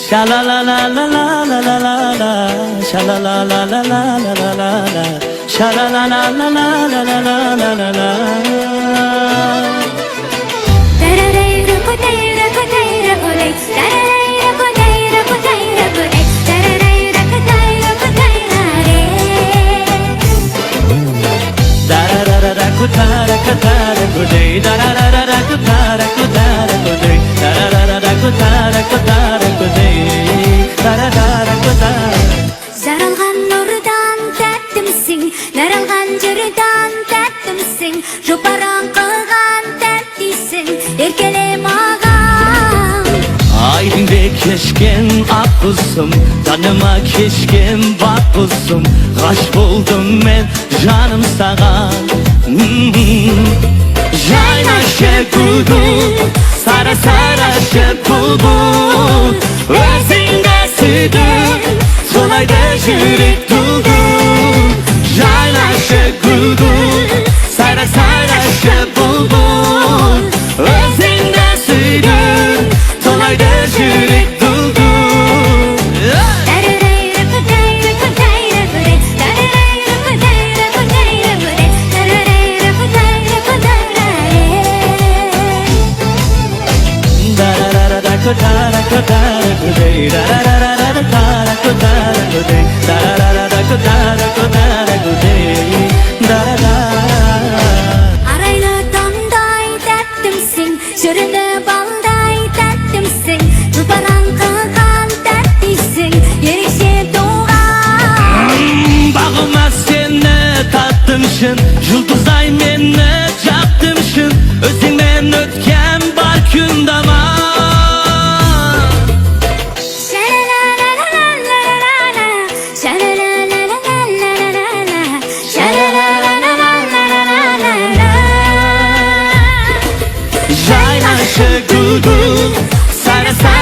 Sha la la la la la la la la la. Sha la la la la la la la la la. Sha la la la la la la la la la la. Kutara kutara kudai, da da da da da kutara kutara kudai, da da da da da kutara kutara kudai, da da da da kutara. Sarılgan nurdan tәттімсің, нәрілған жүрдан тәттімсің, жұпаран қылған тәттісің, еркеле маған. Aydın'da keşken ak kuzum, tanıma keşken bak kuzum, kaç buldum ben canım sana. Jaynaşe kudu, sara sara şepulbul, özünde südüm, solayda jürek duldum. Jaynaşe kudu, sara sara şepulbul, özünde südüm, solayda jürek duldum. Kutara kutara kudai, da da da da da kutara kutara kudai, da da da da da kutara kutara kudai, da da da. Araylı damday tәттімсің, жүрінді балдай тәттімсің, жұпаран қылған тәттісің, ерекше туған. Bağıma seni tattımşın, yıldızay meni jaktımşın, özünden ötken bar kündama. Jaynaşe kudu, sara sara